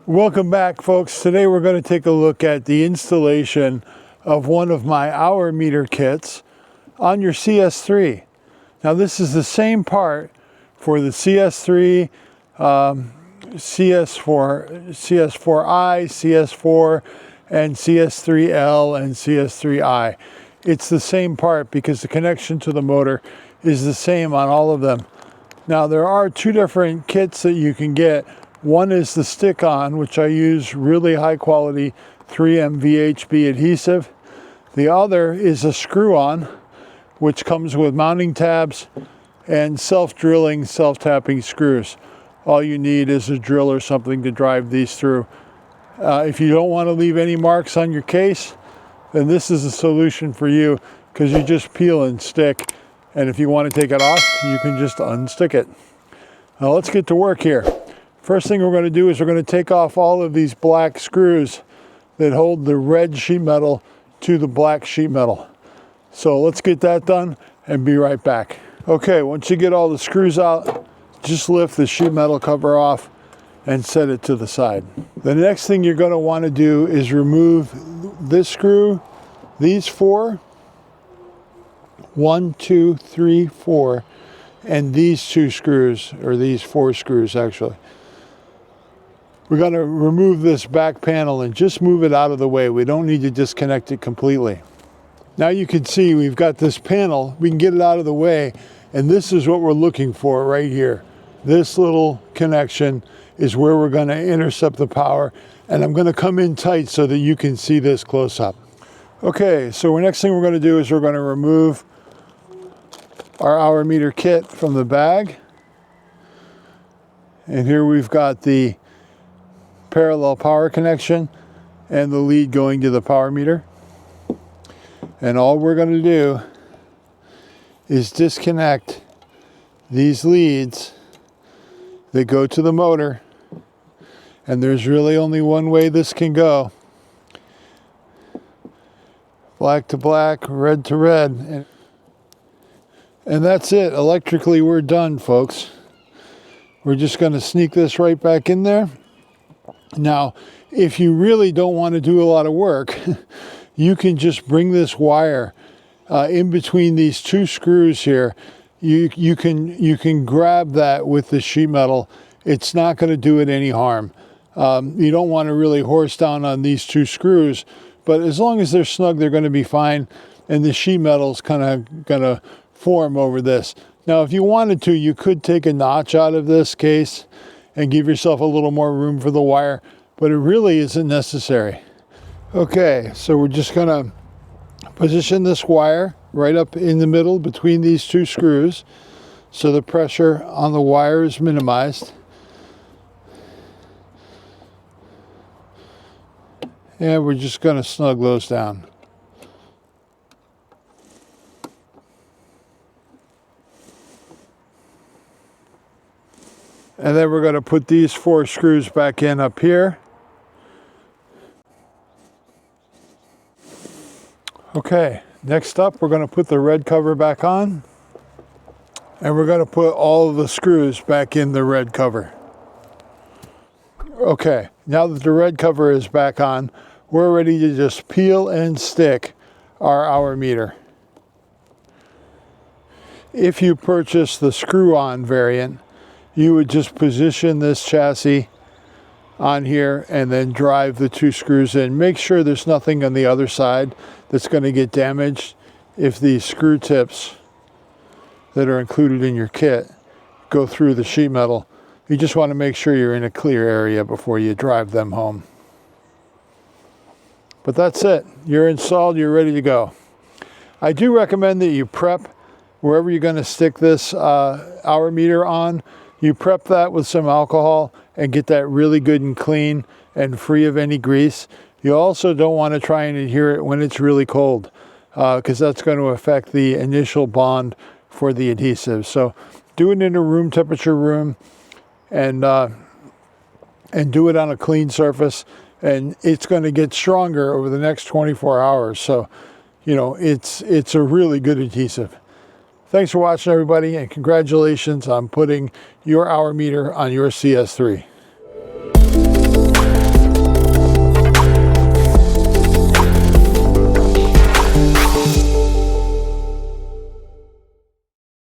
Welcome back, folks. Today we're going to take a look at the installation of one of my hour meter kits on your CS3. Now this is the same part for the CS3, CS4, CS4i, CS4, and CS3L and CS3i. It's the same part because the connection to the motor is the same on all of them. Now there are two different kits that you can get. One is the stick-on, which I use really high quality 3M VHB adhesive. The other is a screw-on, which comes with mounting tabs and self-drilling, self-tapping screws. All you need is a drill or something to drive these through. If you don't want to leave any marks on your case, then this is a solution for you, because you just peel and stick. And if you want to take it off, you can just unstick it. Now let's get to work here. First thing we're going to do is we're going to take off all of these black screws that hold the red sheet metal to the black sheet metal. So let's get that done and be right back. Okay, once you get all the screws out, just lift the sheet metal cover off and set it to the side. The next thing you're going to want to do is remove this screw, these four, 1, 2, 3, 4, and these two screws, or these 4 screws actually. We're going to remove this back panel and just move it out of the way. We don't need to disconnect it completely. Now you can see we've got this panel. We can get it out of the way, and this is what we're looking for right here. This little connection is where we're going to intercept the power, and I'm going to come in tight so that you can see this close up. Okay, so the next thing we're going to do is we're going to remove our hour meter kit from the bag. And here we've got the parallel power connection and the lead going to the power meter. And all we're going to do is disconnect these leads that go to the motor. And there's really only one way this can go. Black to black, red to red. And that's it. Electrically, we're done, folks. We're just going to sneak this right back in there. Now, if you really don't want to do a lot of work, you can just bring this wire in between these two screws here. You can grab that with the sheet metal. It's not going to do it any harm. You don't want to really horse down on these two screws, but as long as they're snug, they're going to be fine. And the sheet metal's kind of going to form over this. Now, if you wanted to, you could take a notch out of this case and give yourself a little more room for the wire, but it really isn't necessary. Okay, so we're just going to position this wire right up in the middle between these two screws so the pressure on the wire is minimized. And we're just going to snug those down. And then we're going to put these 4 screws back in up here. Okay, next up we're going to put the red cover back on. And we're going to put all of the screws back in the red cover. Okay, now that the red cover is back on, we're ready to just peel and stick our hour meter. If you purchase the screw-on variant, you would just position this chassis on here and then drive the 2 screws in. Make sure there's nothing on the other side that's going to get damaged if these screw tips that are included in your kit go through the sheet metal. You just want to make sure you're in a clear area before you drive them home. But that's it. You're installed, you're ready to go. I do recommend that you prep wherever you're going to stick this hour meter on. You prep that with some alcohol and get that really good and clean and free of any grease. You also don't want to try and adhere it when it's really cold, because that's going to affect the initial bond for the adhesive. So do it in a room temperature room and do it on a clean surface, and it's going to get stronger over the next 24 hours. So, you know, it's a really good adhesive. Thanks for watching, everybody, and congratulations on putting your hour meter on your CS3.